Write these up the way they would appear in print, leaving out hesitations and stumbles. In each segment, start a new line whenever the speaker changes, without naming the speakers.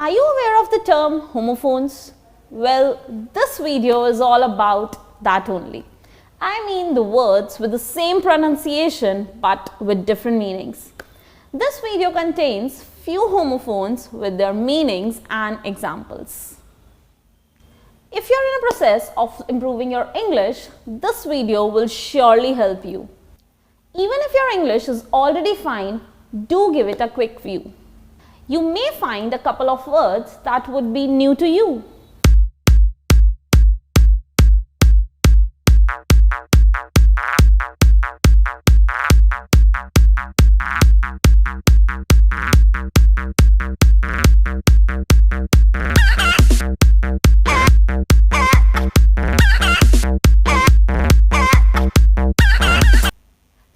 Are you aware of the term homophones? Well, this video is all about that only. I mean the words with the same pronunciation but with different meanings. This video contains few homophones with their meanings and examples. If you're in a process of improving your English, this video will surely help you. Even if your English is already fine, do give it a quick view. You may find a couple of words that would be new to you.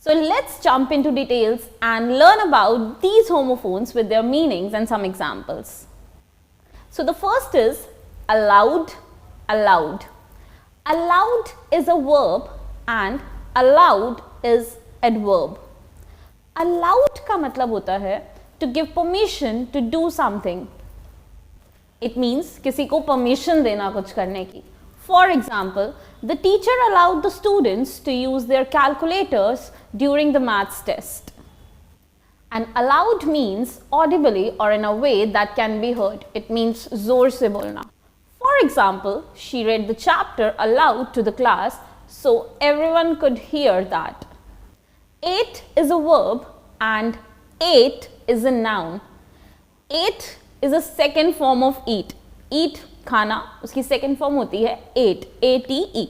So let's jump into details and learn about these homophones with their meanings and some examples. So the first is allowed, allowed. Allowed is a verb and allowed is adverb. Allowed का मतलब होता है to give permission to do something. It means किसी को permission देना कुछ करने की. For example, the teacher allowed the students to use their calculators during the maths test. And allowed means audibly or in a way that can be heard. It means zor se bolna. For example, she read the chapter aloud to the class so everyone could hear that. Ate is a verb and ate is a noun. Ate is a second form of eat. Eat खाना उसकी second form होती है ate, A-T-E.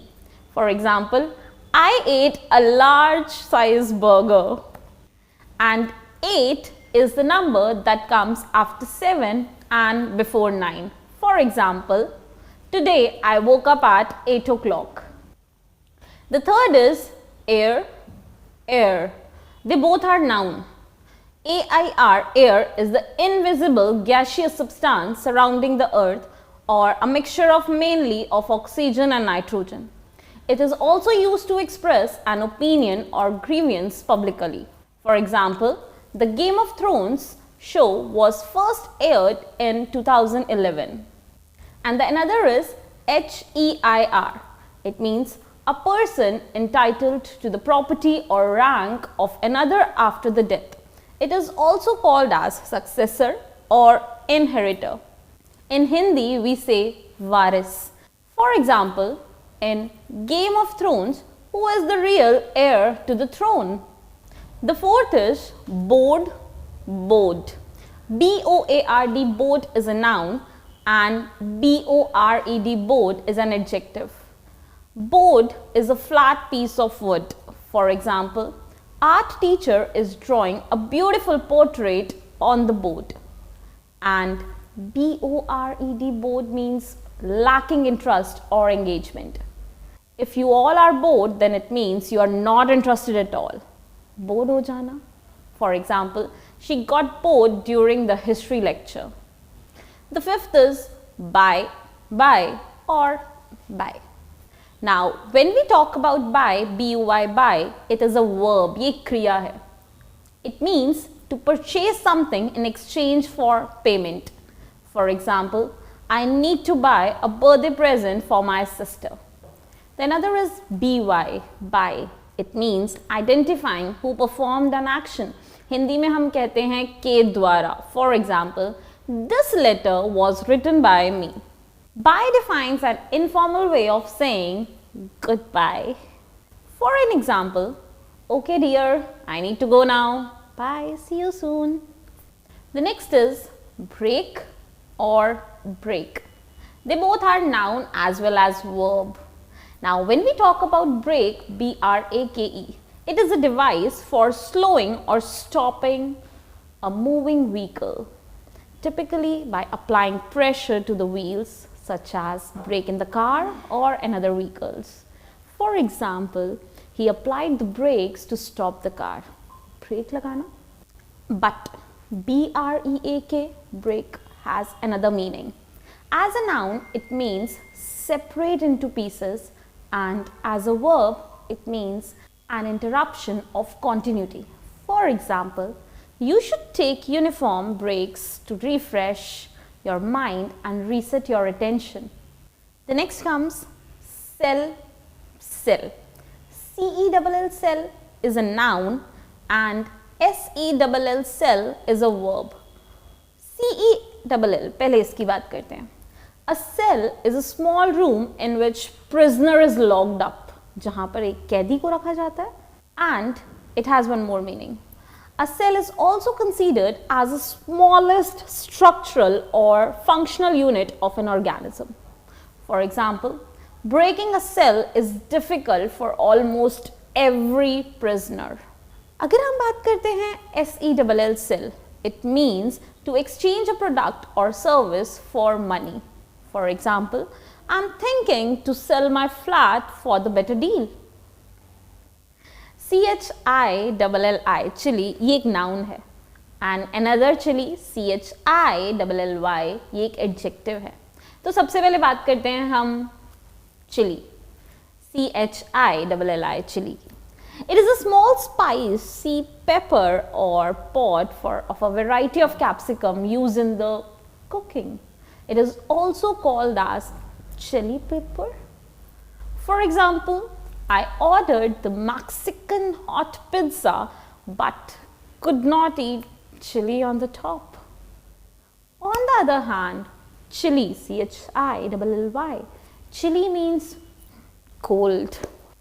For example, I ate a large size burger. And 8 is the number that comes after 7 and before 9. For example, today I woke up at 8 o'clock. The third is air, air. They both are noun. AIR, air, is the invisible gaseous substance surrounding the earth or a mixture of mainly of oxygen and nitrogen. It is also used to express an opinion or grievance publicly. For example, the Game of Thrones show was first aired in 2011. And the another is HEIR. It means a person entitled to the property or rank of another after the death. It is also called as successor or inheritor. In Hindi, we say varis. For example, in Game of Thrones, who is the real heir to the throne? The fourth is board, board. B-O-A-R-D, board is a noun and B-O-R-E-D, board is an adjective. Board is a flat piece of wood. For example, art teacher is drawing a beautiful portrait on the board. And B-O-R-E-D, bored means lacking interest or engagement. If you all are bored, then it means you are not interested at all. Bored ho jana. For example, she got bored during the history lecture. The fifth is buy, buy or buy. Now, when we talk about buy, B-U-Y, buy, it is a verb. Ye kriya hai. It means to purchase something in exchange for payment. For example, I need to buy a birthday present for my sister. The another is BY, buy. It means identifying who performed an action. Hindi में हम कहते हैं के द्वारा. For example, this letter was written by me. Bye defines an informal way of saying goodbye. For an example, okay dear, I need to go now. Bye, see you soon. The next is break or break. They both are noun as well as verb. Now, when we talk about brake, B-R-A-K-E, it is a device for slowing or stopping a moving vehicle, typically by applying pressure to the wheels, such as brake in the car or another vehicles. For example, he applied the brakes to stop the car. Brake lagana. But B-R-E-A-K, brake, has another meaning. As a noun, it means separate into pieces, and as a verb, it means an interruption of continuity. For example, you should take uniform breaks to refresh your mind and reset your attention. The next comes cell, cell. C-E-L-L cell is a noun and S-E-L-L cell is a verb. C-E-L-L, पहले इसकी बात करते हैं. A cell is a small room in which prisoner is locked up, जहाँ पर एक कैदी को रखा जाता है. And it has one more meaning. A cell is also considered as the smallest structural or functional unit of an organism. For example, breaking a cell is difficult for almost every prisoner. अगर हम बात करते हैं SELL cell, it means to exchange a product or service for money. For example, I'm thinking to sell my flat for the better deal. CHILLI, chili, ये एक noun है. And another chili, CHILLY, ये एक adjective है. तो सबसे पहले बात करते हैं हम chili, CHILLI, chili. It is a small spice, sea pepper or pod of a variety of capsicum used in the cooking. It is also called as chili pepper. For example, I ordered the Mexican hot pizza but could not eat chili on the top. On the other hand, chili, CHILLY, chili means cold.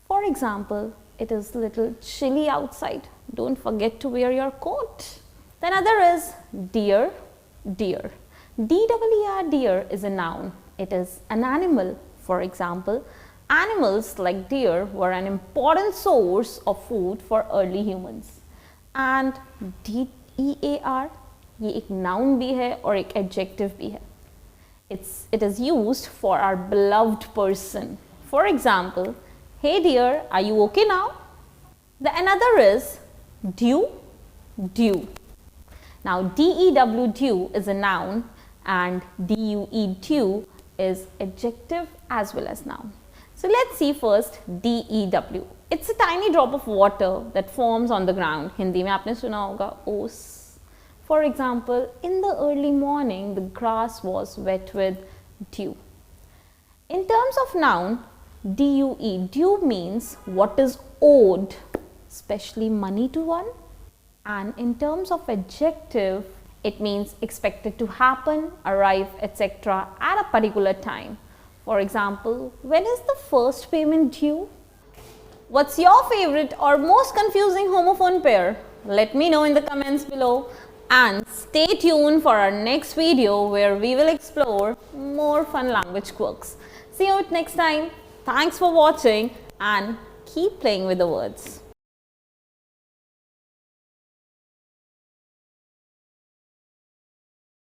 For example, it is little chilly outside. Don't forget to wear your coat. The other is deer, deer. D-E-E-R, deer is a noun. It is an animal. For example, animals like deer were an important source of food for early humans. And D-E-A-R, ये एक noun भी है और एक adjective भी है. It is used for our beloved person. For example, hey dear, are you okay now? The another is dew, dew. Now D-E-W, dew is a noun and D-U-E, dew is adjective as well as noun. So let's see first D-E-W. It's a tiny drop of water that forms on the ground. Hindi में आपने सुना होगा ओस. For example, in the early morning, the grass was wet with dew. In terms of noun, D-U-E, dew means what is owed, especially money to one. And in terms of adjective, it means expected to happen, arrive, etc. at a particular time. For example, when is the first payment due? What's your favorite or most confusing homophone pair? Let me know in the comments below. And stay tuned for our next video where we will explore more fun language quirks. See you next time. Thanks for watching and keep playing with the words.